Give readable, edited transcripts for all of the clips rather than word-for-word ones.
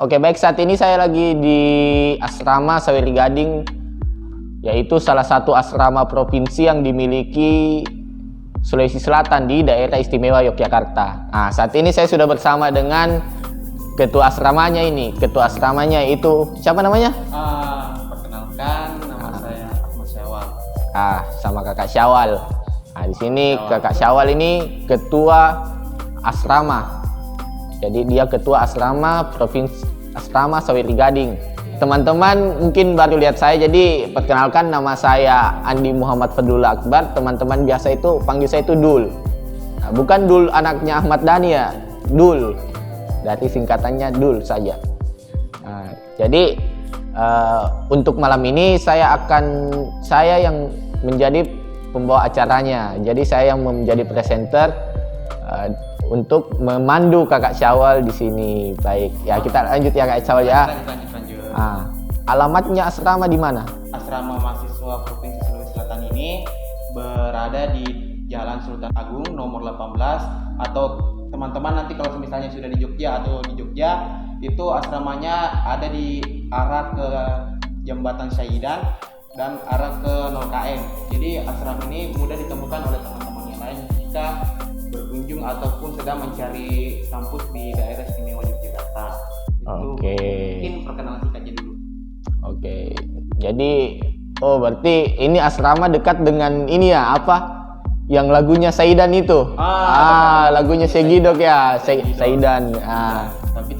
Oke, baik, saat ini saya lagi di Asrama Saweri Gading, yaitu salah satu asrama provinsi yang dimiliki Sulawesi Selatan di daerah istimewa Yogyakarta. Nah, saat ini saya sudah bersama dengan ketua asramanya ini. Ketua asramanya itu siapa namanya? Perkenalkan, nama saya Ahmad Syawal. Sama Kakak Syawal. Nah, di sini Kakak Syawal ini ketua asrama. Jadi dia ketua asrama provinsi Asrama Saweri Gading. Teman-teman mungkin baru lihat saya, jadi perkenalkan, nama saya Andi Muhammad Fadlullah Akbar. Teman-teman biasa itu panggil saya itu Dul. Nah, bukan Dul anaknya Ahmad Dhani ya, Dul. Dari singkatannya Dul saja. Nah, jadi untuk malam ini saya yang menjadi pembawa acaranya. Jadi saya yang menjadi presenter untuk memandu Kakak Syawal di sini. Baik, ya kita lanjut ya Kak Syawal ya. Lanjut. Alamatnya asrama di mana? Asrama mahasiswa Provinsi Sulawesi Selatan ini berada di Jalan Sultan Agung nomor 18, atau teman-teman nanti kalau misalnya sudah di Jogja atau di Jogja itu asramanya ada di arah ke Jembatan Syahidan dan arah ke 0 km. Jadi asrama ini mudah ditemukan oleh teman-teman yang lain jika berkunjung ataupun sedang mencari kampus di daerah istimewa Yogyakarta. Oke. Mungkin perkenalan singkatnya dulu. Oke. Jadi berarti ini asrama dekat dengan ini ya, apa? Yang lagunya Saidan itu. Lagunya Segidok ya, Saidan. Tapi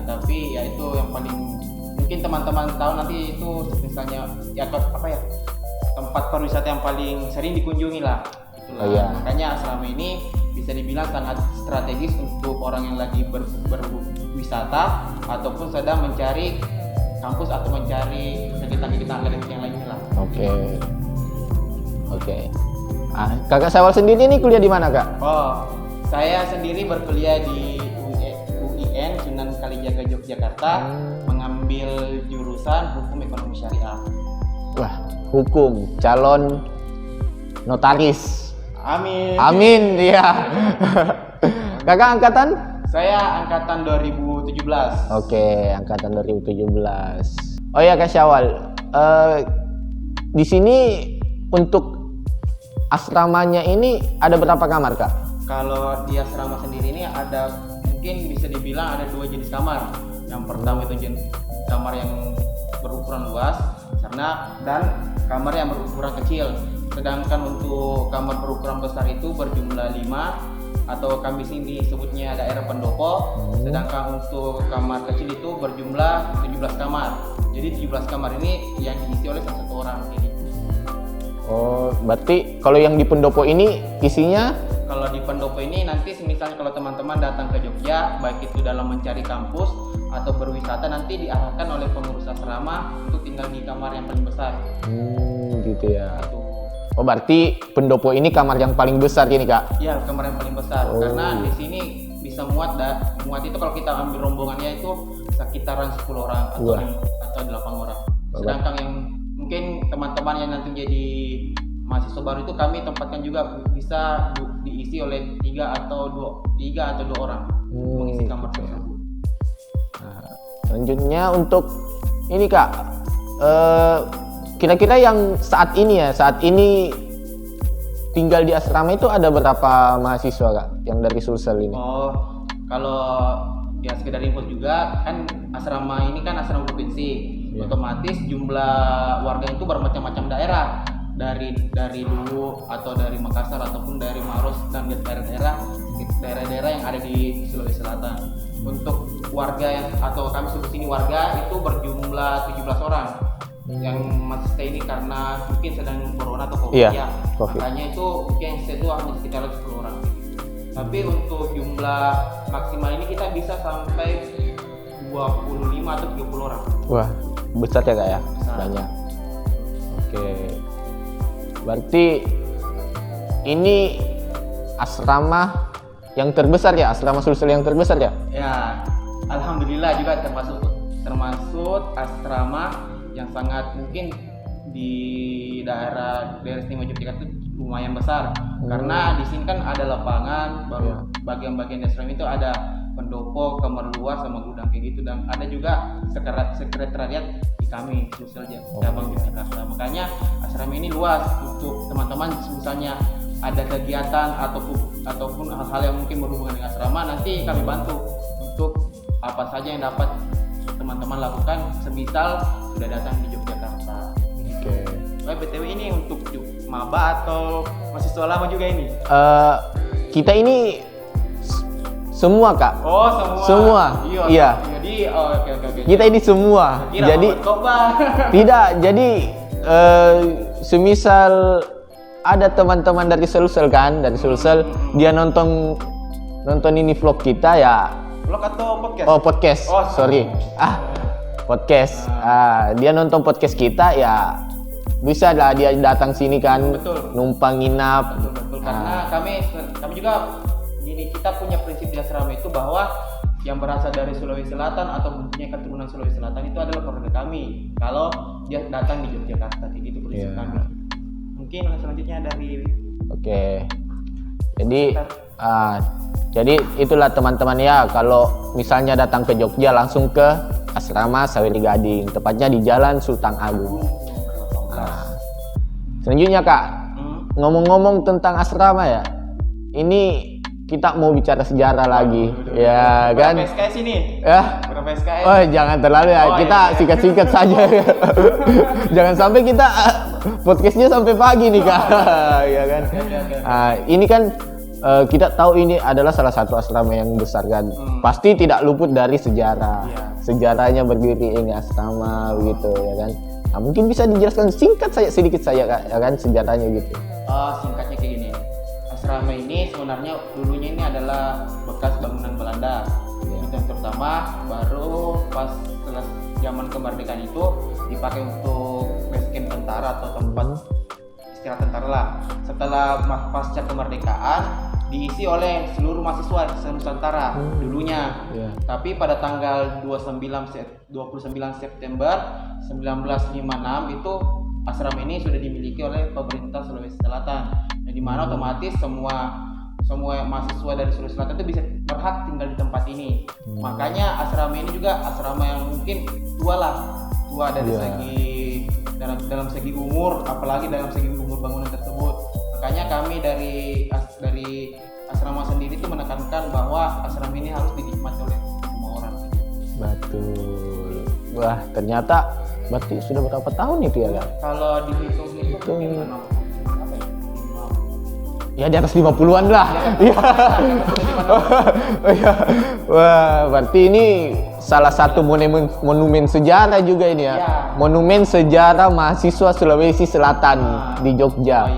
tapi ya itu yang paling mungkin teman-teman tahu nanti itu misalnya ya tempat pariwisata yang paling sering dikunjungi lah. Itulah. Iya. Makanya asrama ini bisa dibilang sangat strategis untuk orang yang lagi berwisata ataupun sedang mencari kampus atau mencari kegiatan-kegiatan akademik yang lainnya lah. Oke. Kakak Syawal sendiri ini kuliah di mana, Kak? Saya sendiri berkuliah di UIN Sunan Kalijaga Yogyakarta, mengambil jurusan Hukum Ekonomi Syariah. Wah, hukum, calon notaris. Amin, iya. Kakak angkatan? Saya angkatan 2017. Oke, angkatan 2017. Oh ya Kak Syawal, di sini untuk asramanya ini ada berapa kamar, Kak? Kalau di asrama sendiri ini ada, mungkin bisa dibilang ada 2 jenis kamar. Yang pertama itu kamar yang berukuran luas, dan kamar yang berukuran kecil. Sedangkan untuk kamar berukuran besar itu berjumlah 5, atau kami sini sebutnya daerah pendopo. Sedangkan untuk kamar kecil itu berjumlah 17 kamar. Jadi 17 kamar ini yang diisi oleh satu orang. Berarti kalau yang di pendopo ini isinya? Kalau di pendopo ini nanti misalnya kalau teman-teman datang ke Jogja, baik itu dalam mencari kampus atau berwisata, nanti diarahkan oleh pengurus asrama untuk tinggal di kamar yang paling besar. Gitu ya. Berarti pendopo ini kamar yang paling besar ini, Kak? Iya, kamar yang paling besar. Karena di sini bisa muat itu kalau kita ambil rombongannya itu sekitaran 10 orang atau 8 orang. Sedangkan yang mungkin teman-teman yang nanti jadi mahasiswa baru itu kami tempatkan juga bisa diisi oleh 3 atau 2 orang mengisi kamar tersebut. Selanjutnya untuk ini, Kak, kira-kira yang saat ini tinggal di asrama itu ada berapa mahasiswa, Kak, yang dari Sulsel ini? Kalau ya sekedar info juga, kan asrama ini kan asrama provinsi. Otomatis jumlah warga itu bermacam-macam daerah, dari dulu atau dari Makassar ataupun dari Maros dan daerah-daerah yang ada di Sulawesi Selatan. Untuk warga atau kami sebut sini warga itu berjumlah 17 orang yang masih stay ini karena mungkin sedang corona atau COVID. Makanya itu mungkin stay itu hanya sekitar 10 orang. Tapi untuk jumlah maksimal ini kita bisa sampai 25 atau 30 orang. Wah, besar ya, Kak ya? Besar. Banyak. Oke. Berarti ini asrama yang terbesar ya? Asrama Sulsel yang terbesar ya? Ya, alhamdulillah juga termasuk asrama yang sangat mungkin di daerah istimewa Yogyakarta itu lumayan besar. Karena di sini kan ada lapangan, bagian-bagian asrama itu ada pendopo, kamar luar sama gudang kayak gitu, dan ada juga sekretariat di kami sosial cabang Yogyakarta. Makanya asrama ini luas untuk teman-teman misalnya ada kegiatan ataupun hal-hal yang mungkin berhubungan dengan asrama, nanti kami bantu untuk apa saja yang dapat teman-teman lakukan semisal sudah datang di Yogyakarta. Oke. BTW ini untuk maba atau mahasiswa lama juga ini? Kita ini semua Kak. Oh, Semua. Iya. Jadi oke. Kita ini semua. Kira Jadi tidak. Jadi semisal ada teman-teman dari Sulsel kan, dia nonton ini vlog kita ya. Vlog atau podcast? Oh, podcast. Oh, sorry. Podcast. Dia nonton podcast kita ya, bisa lah dia datang sini kan. Betul. Numpang nginap. Betul. Karena kami juga kita punya prinsip di asrama itu bahwa yang berasal dari Sulawesi Selatan atau punya keturunan Sulawesi Selatan itu adalah keluarga kami. Kalau dia datang di Yogyakarta, itu prinsip kami. Mungkin selanjutnya dari Oke. Jadi itulah teman-teman ya, kalau misalnya datang ke Jogja langsung ke asrama Saweri Gading, tepatnya di Jalan Sultan Agung. Selanjutnya Kak, ngomong-ngomong tentang asrama ya, ini kita mau bicara sejarah lagi, ya kan? Berapa SKS ini? Berapa SKS? Oh, jangan terlalu ya, kita singkat-singkat saja. Jangan sampai kita podcastnya sampai pagi nih Kak, ya kan? Ini kan kita tahu ini adalah salah satu asrama yang besar kan. Pasti tidak luput dari sejarah. Sejarahnya berdiri ini asrama begitu ya kan. Nah, mungkin bisa dijelaskan sedikit saja Kak, ya kan, sejarahnya gitu. Singkatnya kayak gini. Asrama ini sebenarnya dulunya ini adalah bekas bangunan Belanda. Itu yang terutama, baru pas setelah zaman kemerdekaan itu dipakai untuk base camp tentara atau tempat istirahat tentara lah. Setelah pasca kemerdekaan diisi oleh seluruh mahasiswa Nusantara dulunya. Tapi pada tanggal 29 September 1956 itu asrama ini sudah dimiliki oleh pemerintah Sulawesi Selatan. Di mana otomatis semua mahasiswa dari Sulawesi Selatan itu bisa berhak tinggal di tempat ini. Makanya asrama ini juga asrama yang mungkin tua dari segi dalam segi umur, apalagi dalam segi umur bangunan tersebut. Makanya kami dari asrama sendiri itu menekankan bahwa asrama ini harus dinikmati oleh semua orang. Betul. Wah, ternyata berarti sudah berapa tahun itu ya Kak? Kalau dihitung ya di atas 50-an lah. Iya. Wah, berarti ini salah satu monumen sejarah juga ini ya. Monumen sejarah mahasiswa Sulawesi Selatan di Jogja.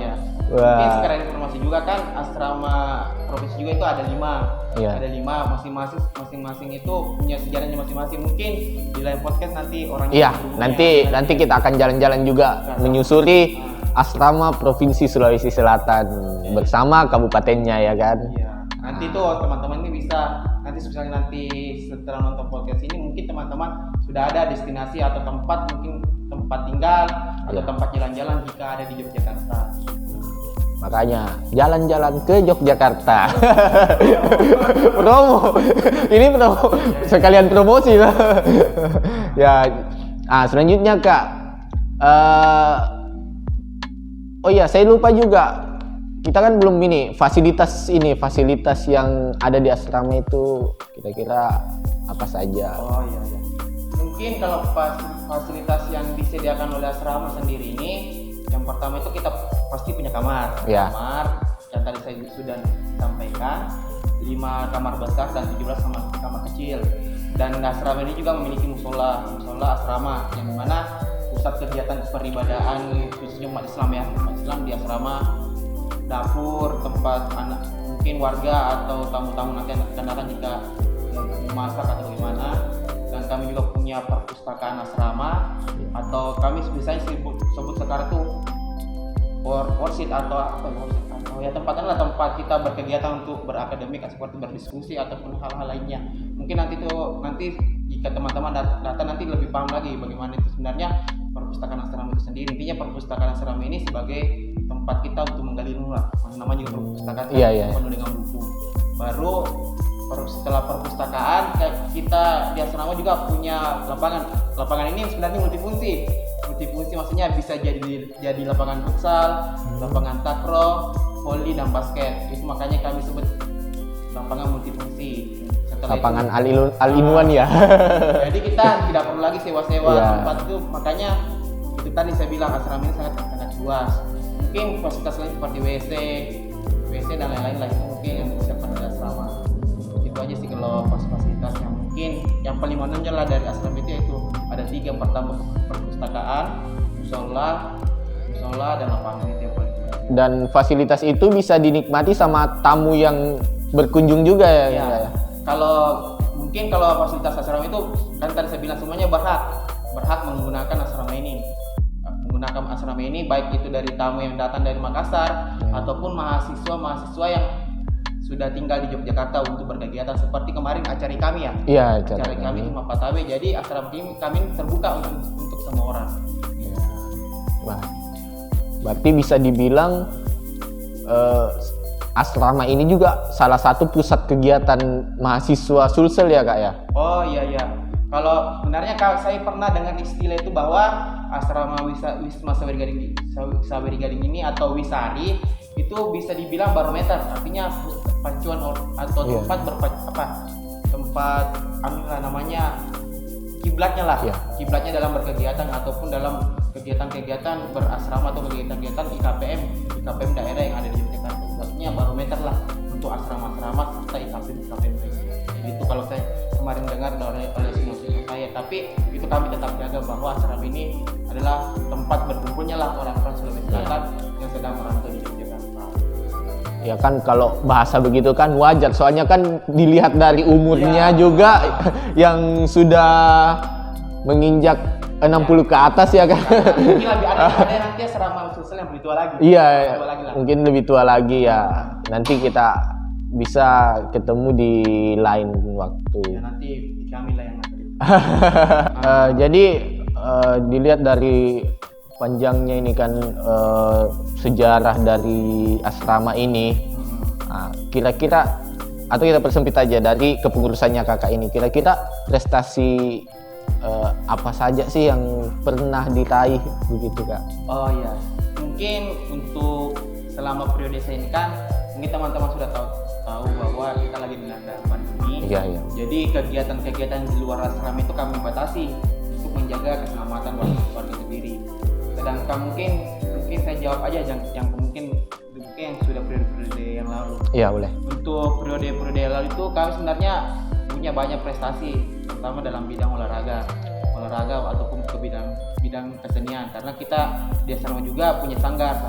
Mungkin sekarang informasi juga kan asrama provinsi juga itu ada 5. Ada 5, masing-masing itu punya sejarahnya masing-masing. Mungkin di lain podcast nanti orangnya. Iya, nanti kita akan jalan-jalan juga menyusuri asrama Provinsi Sulawesi Selatan bersama kabupatennya ya kan. Iya. Nanti tuh teman-teman ini bisa misalnya setelah nonton podcast ini mungkin teman-teman sudah ada destinasi atau tempat tinggal atau tempat jalan-jalan jika ada di Yogyakarta. Makanya jalan-jalan ke Yogyakarta. Ini promo sekalian promosi lah. Ya. Selanjutnya Kak. Oh iya, saya lupa juga. Kita kan belum fasilitas yang ada di asrama itu kira-kira apa saja? Oh iya. Mungkin kalau fasilitas yang disediakan oleh asrama sendiri ini, yang pertama itu kita pasti punya kamar. Kamar yang tadi saya sudah sampaikan, 5 kamar besar dan 17 kamar kecil. Dan asrama ini juga memiliki musola asrama yang dimana pusat kegiatan peribadahan khususnya umat Islam di asrama, dapur, tempat mungkin warga atau tamu-tamu nanti akan datang jika mau masak atau bagaimana. Dan kami juga punya perpustakaan asrama atau kami biasanya sebut sekarang tuh workshop atau tempat kita berkegiatan untuk berakademik seperti berdiskusi ataupun hal-hal lainnya. Mungkin nanti jika teman-teman datang nanti lebih paham lagi bagaimana itu sebenarnya perpustakaan asrama itu sendiri. Intinya perpustakaan asrama ini sebagai tempat kita untuk menggali ilmu lah. Namanya juga perpustakaan penuh dengan buku. Baru setelah perpustakaan kita di asrama juga punya lapangan ini sebenarnya multifungsi maksudnya bisa jadi lapangan futsal, lapangan takraw, voli dan basket. Itu makanya kami sebut lapangan multifungsi. Setelah Lapangan itu, al-ilmuwan ya. jadi kita tidak perlu lagi sewa-sewa Iya. tempat itu. Makanya itu tadi saya bilang asrama ini sangat luas. Mungkin fasilitas lain seperti WC dan lain-lain lah itu mungkin yang disiapkan dari asrama. Itu aja sih kalau fasilitasnya. Mungkin yang paling menonjol lah dari asrama itu ada 3. Pertama perpustakaan, musola dan lapangan itu yang paling menonjol. Dan fasilitas itu bisa dinikmati sama tamu yang berkunjung juga ya. Ya. Kak, ya? Kalau fasilitas asrama itu kan tadi saya bilang semuanya berhak menggunakan asrama ini baik itu dari tamu yang datang dari Makassar ataupun mahasiswa yang sudah tinggal di Yogyakarta untuk berkegiatan seperti kemarin acara kami ya. Iya, Acara kami di Mapatawe. Jadi asrama kami terbuka untuk semua orang. Ya. Wah, berarti bisa dibilang asrama ini juga salah satu pusat kegiatan mahasiswa Sulsel ya Kak ya? Oh iya. Kalau sebenarnya saya pernah dengar istilah itu bahwa asrama Wisma Saweri Gading ini atau Wisari itu bisa dibilang barometer, artinya pacuan atau tempat namanya kiblatnya lah. Iya. Kiblatnya dalam berkegiatan ataupun dalam kegiatan-kegiatan berasrama atau kegiatan-kegiatan IKPM daerah yang ada di Yogyakarta. Maksudnya barometer lah untuk asrama-asrama serta IKPM. Itu kalau saya kemarin dengar oleh semua saya, tapi itu kami tetap jaga bahwa asrama ini adalah tempat berkumpulnya lah orang-orang Sulawesi Selatan yang sedang merantau di Yogyakarta. Ya kan kalau bahasa begitu kan wajar, soalnya kan dilihat dari umurnya juga yang sudah menginjak 60 ke atas ya kan. Mungkin lebih ada nanti asrama Sulsel yang lebih tua lagi. Iya, Tua lagi lah. mungkin lebih tua lagi ya. Nanti kita bisa ketemu di lain waktu. Ya nanti kami lah yang ngatur. Jadi dilihat dari panjangnya ini kan sejarah dari asrama ini. Kira-kira atau kita persempit aja dari kepengurusannya kakak ini. Kira-kira prestasi apa saja sih yang pernah diraih begitu kak? Oh iya, mungkin untuk selama periode saya ini kan mungkin teman-teman sudah tahu bahwa kita lagi dilanda pandemi. Iya. Jadi kegiatan-kegiatan di luar asrama itu kami batasi untuk menjaga keselamatan warga sendiri. Sedangkan mungkin saya jawab aja yang mungkin yang sudah periode yang lalu. Iya boleh. Untuk periode yang lalu itu kami sebenarnya punya banyak prestasi, terutama dalam bidang olahraga ataupun ke bidang kesenian. Karena kita di asrama juga punya sanggar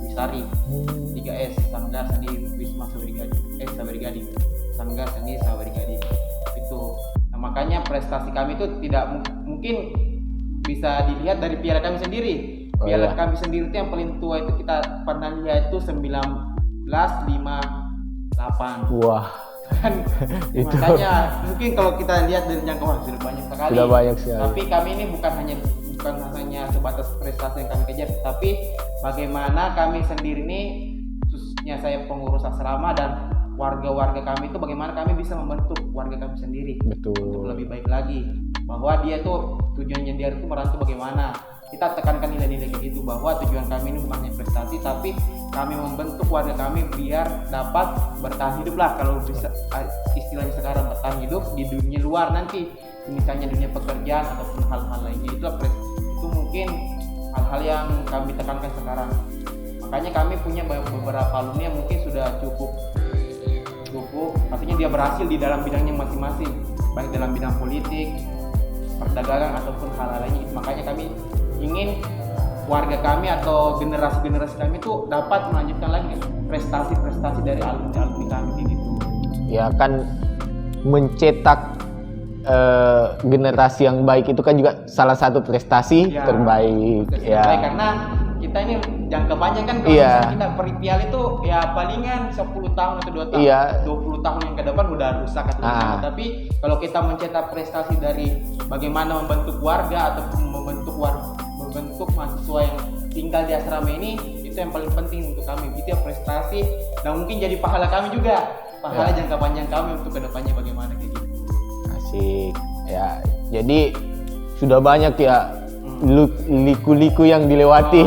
Wisari 3S, Sanggar Seni Wisma Saweri Gading, Sanggar Seni Saweri Gading itu. Nah, makanya prestasi kami itu tidak mungkin bisa dilihat dari piala kami sendiri. Piala kami sendiri itu yang paling tua itu kita pernah lihat itu 1958. Wah. Kan Itu. makanya mungkin kalau kita lihat dari jangkauan sudah banyak sekali. Sudah banyak sekali. Tapi kami ini bukan hanya sebatas prestasi yang kami kejar, tapi bagaimana kami sendiri ini, khususnya saya pengurus asrama dan warga-warga kami itu bagaimana kami bisa membentuk warga kami sendiri. Betul. Untuk lebih baik lagi, bahwa dia tuh tujuannya dia itu merantau bagaimana. Kita tekankan nilai-nilai kayak gitu, bahwa tujuan kami ini bukan hanya prestasi, tapi kami membentuk warga kami biar dapat bertahan hidup lah, kalau bisa istilahnya sekarang bertahan hidup di dunia luar nanti, misalnya dunia pekerjaan ataupun hal-hal lainnya. Itu mungkin hal-hal yang kami tekankan sekarang. Makanya kami punya beberapa alumni yang mungkin sudah cukup, artinya dia berhasil di dalam bidangnya masing-masing, baik dalam bidang politik, perdagangan ataupun hal-hal lainnya. Makanya kami ingin warga kami atau generasi kami itu dapat melanjutkan lagi prestasi dari alumni kami gitu. Ya kan mencetak generasi yang baik itu kan juga salah satu prestasi terbaik. Terbaik karena kita ini jangka panjang kan, kalau misalnya kita peripial itu ya palingan 10 tahun atau 2 tahun, 20 tahun yang ke depan udah rusak atau gimana. Tapi kalau kita mencetak prestasi dari bagaimana membentuk warga ataupun membentuk mahasiswa yang tinggal di asrama ini, itu yang paling penting untuk kami. Itu ya prestasi dan mungkin jadi pahala kami juga. pahala jangka panjang kami untuk kedepannya bagaimana kayak gitu. Asik. Ya, jadi sudah banyak ya liku-liku yang dilewati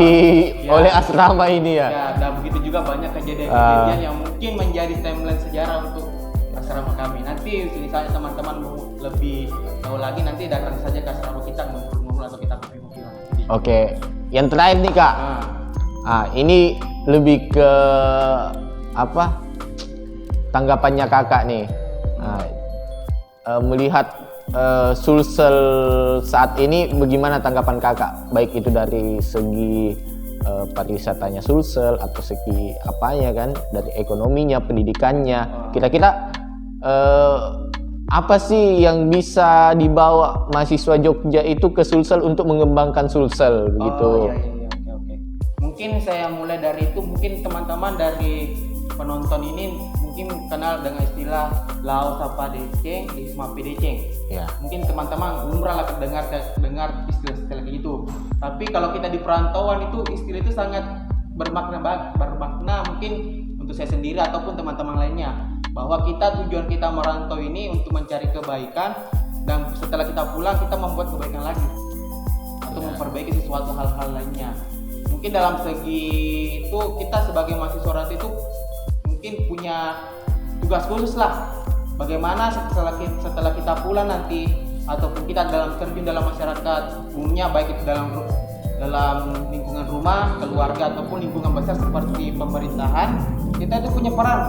oleh asrama ini ya. Ya, dan begitu juga banyak kejadian-kejadian yang mungkin menjadi timeline sejarah untuk asrama kami. Nanti misalnya teman-teman mau lebih tahu lagi, nanti datang saja ke asrama kita ngobrol-ngobrol atau kita kopi-kopi lah. Oke, yang terakhir nih Kak. Ini lebih ke apa? Tanggapannya Kakak nih. Melihat Sulsel saat ini, bagaimana tanggapan Kakak? Baik itu dari segi pariwisatanya Sulsel atau segi apanya kan, dari ekonominya, pendidikannya. Kira-kira apa sih yang bisa dibawa mahasiswa Jogja itu ke Sulsel untuk mengembangkan Sulsel begitu? Iya. Oke. Mungkin saya mulai dari itu, mungkin teman-teman dari penonton ini mungkin kenal dengan istilah Lao Sapa Deceng, Ismapi Deceng. Ya. Mungkin teman-teman umrah lah dengar istilah-istilah kayak gitu. Tapi kalau kita di perantauan itu istilah itu sangat bermakna mungkin untuk saya sendiri ataupun teman-teman lainnya, bahwa tujuan kita merantau ini untuk mencari kebaikan, dan setelah kita pulang kita membuat kebaikan lagi atau memperbaiki sesuatu hal-hal lainnya. Mungkin dalam segi itu kita sebagai mahasiswa rantau itu mungkin punya tugas khusus lah, bagaimana setelah kita pulang nanti ataupun kita terjun dalam masyarakat umumnya, baik itu dalam lingkungan rumah, keluarga ataupun lingkungan besar seperti pemerintahan, kita itu punya peran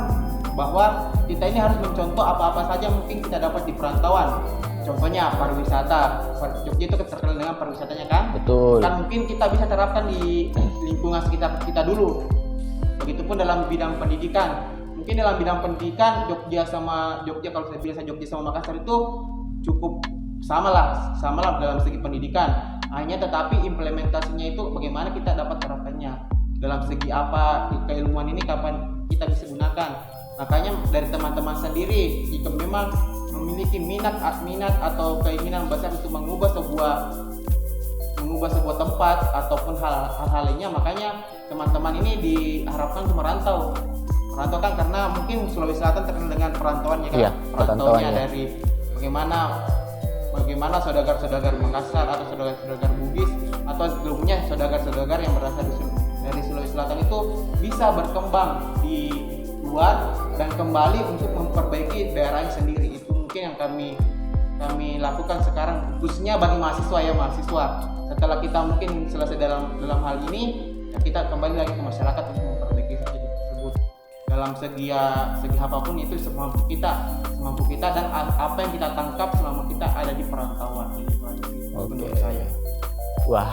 bahwa kita ini harus mencontoh apa-apa saja mungkin kita dapat di perantauan. Contohnya pariwisata, Jogja itu terkenal dengan pariwisatanya kan? Betul. Kan mungkin kita bisa terapkan di lingkungan sekitar kita dulu. Begitupun dalam bidang pendidikan. Mungkin dalam bidang pendidikan Jogja kalau saya bilang Jogja sama Makassar itu cukup sama lah dalam segi pendidikan. Hanya tetapi implementasinya itu bagaimana kita dapat terapkannya. Dalam segi apa keilmuan ini kapan kita bisa gunakan. Makanya dari teman-teman sendiri jika memang memiliki minat atau keinginan besar untuk mengubah sebuah tempat ataupun hal-hal lainnya, makanya teman-teman ini diharapkan untuk merantau kan, karena mungkin Sulawesi Selatan terkenal dengan perantauannya kan. Iya, perantauannya dari bagaimana saudagar-saudagar Makassar atau saudagar Bugis atau sebelumnya saudagar-saudagar yang berasal dari Sulawesi Selatan itu bisa berkembang di luar dan kembali untuk memperbaiki daerahnya sendiri. Itu mungkin yang kami lakukan sekarang, khususnya bagi mahasiswa. Setelah kita mungkin selesai dalam hal ini, ya kita kembali lagi ke masyarakat untuk memperbaiki tersebut. Dalam segi apapun itu semampu kita dan apa yang kita tangkap selama kita ada di perantauan. Menurut saya. Wah,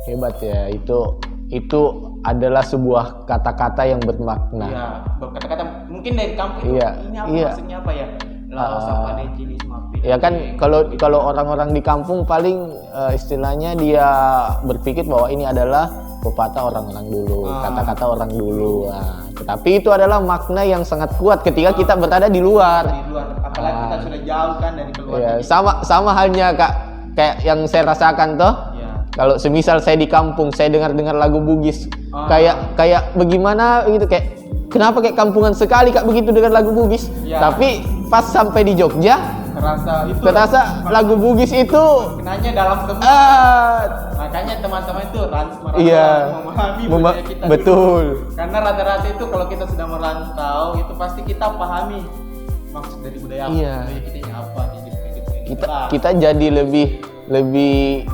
hebat ya, itu adalah sebuah kata-kata yang bermakna. Iya, kata-kata mungkin dari kampung ini apa maksudnya apa ya? Ya kan kalau orang-orang di kampung paling istilahnya dia berpikir bahwa ini adalah pepatah orang-orang dulu, kata-kata orang dulu. Tetapi itu adalah makna yang sangat kuat ketika kita berada di luar. Apalagi kita sudah jauh kan dari keluarga. Ya, sama halnya Kak, kayak yang saya rasakan toh. Kalau semisal saya di kampung, saya dengar lagu Bugis, kayak bagaimana gitu, kayak kenapa kayak kampungan sekali Kak begitu dengar lagu Bugis. Tapi pas sampai di Jogja, terasa lagu Bugis itu kenanya dalam semua. Makanya teman-teman itu memahami budaya kita. Betul. Dulu. Karena rata-rata itu kalau kita sudah merantau itu pasti kita pahami maksud dari budaya kita ini apa gitu. Kita jadi lebih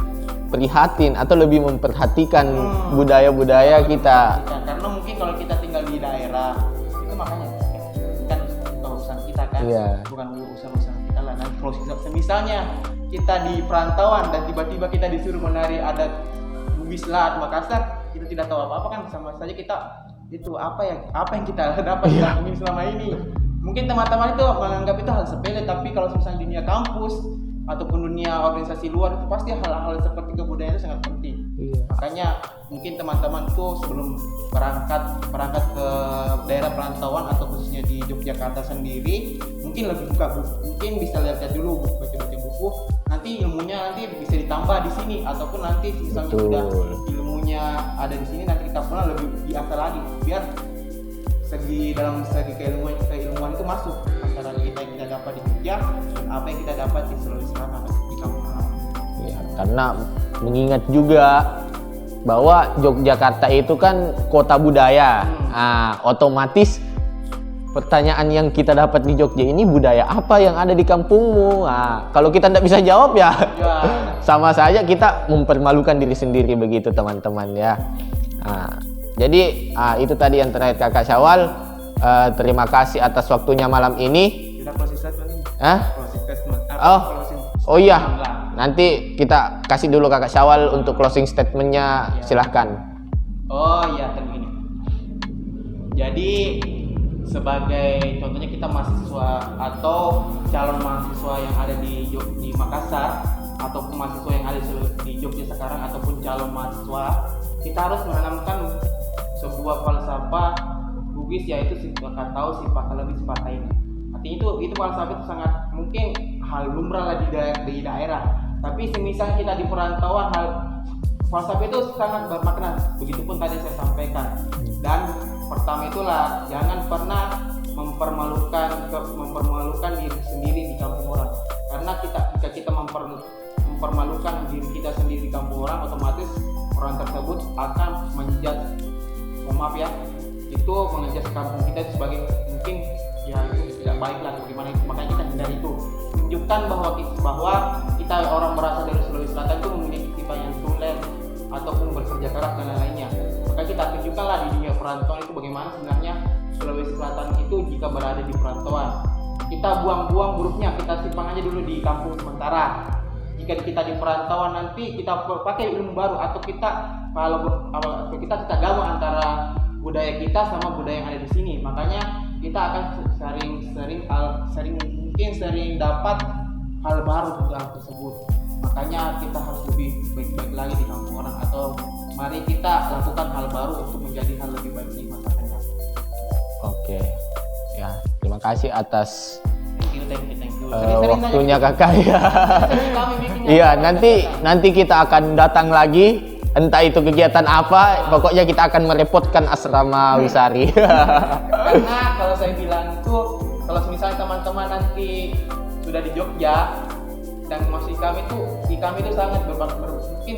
prihatin atau lebih memperhatikan budaya-budaya kita. Karena mungkin kalau kita tinggal di daerah itu makanya bukan urusan kita kan, bukan urusan kita lah. Nanti kalau misalnya kita di perantauan dan tiba-tiba kita disuruh menari adat Bugis lah Makassar, kita tidak tahu apa-apa kan, sama saja kita itu apa yang kita dapat lakuin selama ini. Mungkin teman-teman itu menganggap itu hal sepele, tapi kalau misalnya dunia kampus ataupun dunia organisasi luar itu pasti hal-hal seperti kebudayaan itu sangat penting. Makanya mungkin teman-teman tuh sebelum berangkat ke daerah perantauan atau khususnya di Yogyakarta sendiri, mungkin lebih buka buku, mungkin bisa lihat dulu baca-baca buku, nanti ilmunya bisa ditambah di sini, ataupun nanti misalnya sudah ilmunya ada di sini, nanti kita pulang lebih biasa lagi, biar dalam segi keilmuan itu masuk antara kita yang kita dapat di Jogja dan apa yang kita dapat di Sulawesi Selatan di kampung halaman. Ya, karena mengingat juga bahwa Yogyakarta itu kan kota budaya. Otomatis pertanyaan yang kita dapat di Jogja ini, budaya apa yang ada di kampungmu? Kalau kita tidak bisa jawab ya, sama saja kita mempermalukan diri sendiri begitu teman-teman ya. Jadi itu tadi yang terakhir Kakak Syawal. Terima kasih atas waktunya malam ini. Kita closing statement ini. Closing statement. Oh iya, nanti kita kasih dulu Kakak Syawal untuk closing statementnya, silahkan. Oh iya, kan gini. Jadi sebagai contohnya kita mahasiswa atau calon mahasiswa yang ada di Makassar ataupun mahasiswa yang ada di Jogja sekarang ataupun calon mahasiswa, kita harus menanamkan sebuah falsafah Bugis, yaitu sifat tahu sifat lebih sifat lain. Artinya itu falsafah itu sangat mungkin hal lumrah lah di daerah. Tapi semisal kita di perantauan, hal falsafah itu sangat bermakna. Begitupun tadi saya sampaikan. Dan pertama itulah jangan pernah mempermalukan diri sendiri di kampung orang. Karena jika kita mempermalukan diri kita sendiri di kampung orang, otomatis orang tersebut akan mengejas kampung kita sebagai mungkin ya itu tidak baik lah, bagaimana itu. Makanya kita hindari itu, menunjukkan bahwa kita orang berasal dari Sulawesi Selatan itu memiliki sifat yang tulen ataupun bekerja keras dan lain-lainnya. Maka kita tunjukkanlah di dunia perantauan itu bagaimana sebenarnya Sulawesi Selatan itu jika berada di perantauan. Kita buang-buang buruknya, kita simpan aja dulu di kampung sementara. Jika kita di perantauan nanti kita pakai ilmu baru, atau kalau kita gabung antara budaya kita sama budaya yang ada di sini. Makanya kita akan sering dapat hal baru dalam tersebut. Makanya kita harus lebih baik-baik lagi di kampung orang, atau mari kita lakukan hal baru untuk menjadi hal lebih baik di masa akan datang. Oke, ya terima kasih atas Thank you. Waktunya Kakak ya. Iya, nanti kita akan datang lagi. Entah itu kegiatan apa, pokoknya kita akan merepotkan asrama Wisari. Karena kalau saya bilang itu, kalau misalnya teman-teman nanti sudah di Jogja dan masih kami itu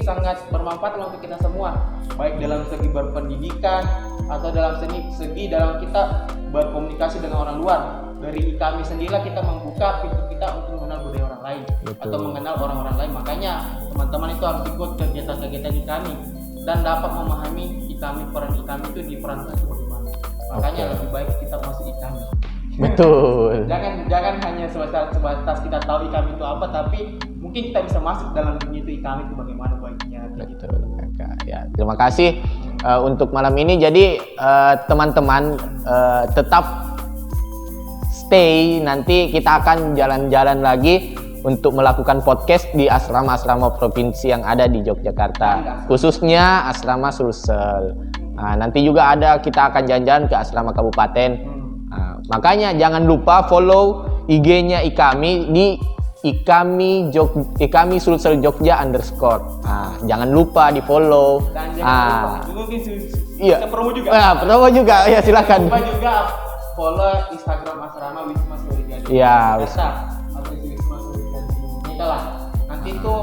sangat bermanfaat untuk kita semua, baik dalam segi berpendidikan atau dalam segi dalam kita berkomunikasi dengan orang luar. Dari kami sendirilah kita membuka pintu kita untuk mengenal budaya orang lain. Betul. Atau mengenal orang-orang lain. Makanya teman-teman itu harus ikut kegiatan-kegiatan kami dan dapat memahami peran kami itu di perantauan itu bagaimana. Makanya lebih baik kita masuk kami. Betul. Jangan hanya sebatas kita tahu kami itu apa, tapi mungkin kita bisa masuk dalam dunia itu kami itu bagaimana baiknya. Betul, Kakak. Ya, terima kasih untuk malam ini. Jadi teman-teman tetap stay, nanti kita akan jalan-jalan lagi untuk melakukan podcast di asrama-asrama provinsi yang ada di Yogyakarta, khususnya asrama Sulsel. Nanti juga kita akan jalan-jalan ke asrama kabupaten. Makanya jangan lupa follow IG-nya Ikami di Ikami Sulsel Jogja _ jangan lupa di follow. Dan jangan lupa mungkin bisa promo juga. Promo juga ya, silakan. Lupa juga follow Instagram asrama Wisma Suryadi. Iya. Atau Wisma Suryadi. Itulah. Nanti itu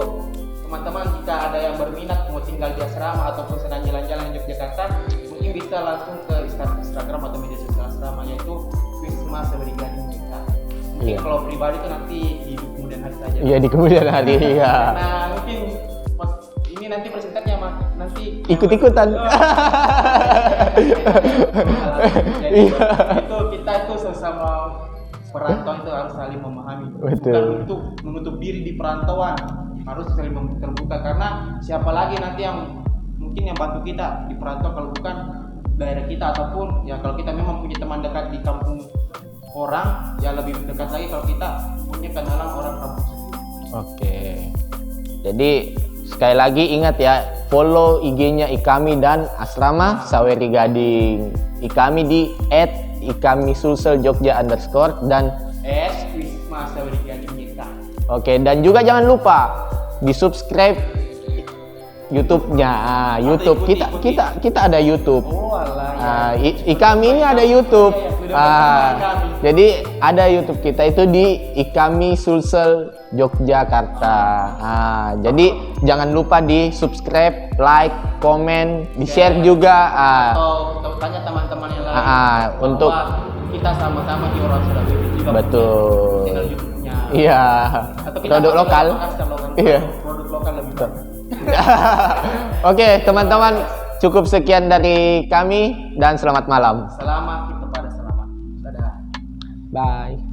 teman-teman jika ada yang berminat mau tinggal di asrama ataupun sedang jalan-jalan di Yogyakarta, mungkin bisa langsung ke Instagram atau media sosial asrama, yaitu Wisma Suryadi. Mungkin kalau pribadi itu nanti di kemudian hari saja. Iya, di kemudian hari ya. Nah, mungkin ini nanti presentasinya nanti ikut-ikutan. Jadi itu kita itu sesama perantauan itu harus saling memahami. Betul. Bukan untuk menutup diri di perantauan, harus saling terbuka, karena siapa lagi nanti yang mungkin yang bantu kita di perantauan kalau bukan daerah kita, ataupun ya kalau kita memang punya teman dekat di kampung orang, ya lebih dekat lagi kalau kita punya kenalan orang kampung sendiri. Oke. Jadi sekali lagi ingat ya, follow IG-nya Ikami dan asrama Saweri Gading. Ikami di @ikamisulseljogja_ dan @wisma Saweri Gading. Oke, dan juga jangan lupa di subscribe YouTube-nya. YouTube kita ada YouTube. Oh alah. Ikami ini ada YouTube. Sudah Jadi ada YouTube kita itu di Ikami Sulsel Yogyakarta. Jadi jangan lupa di subscribe, like, komen, di share juga. Atau tanya teman-teman yang lain. Untuk kita sama-sama di orang Surabaya juga. betul. Channel YouTube-nya. Iya. Atau kita Produk lokal. Iya. Iya. Produk lokal lebih bagus. Oke, teman-teman, cukup sekian dari kami dan selamat malam. Selamat kita pada selamat. Dadah. Bye.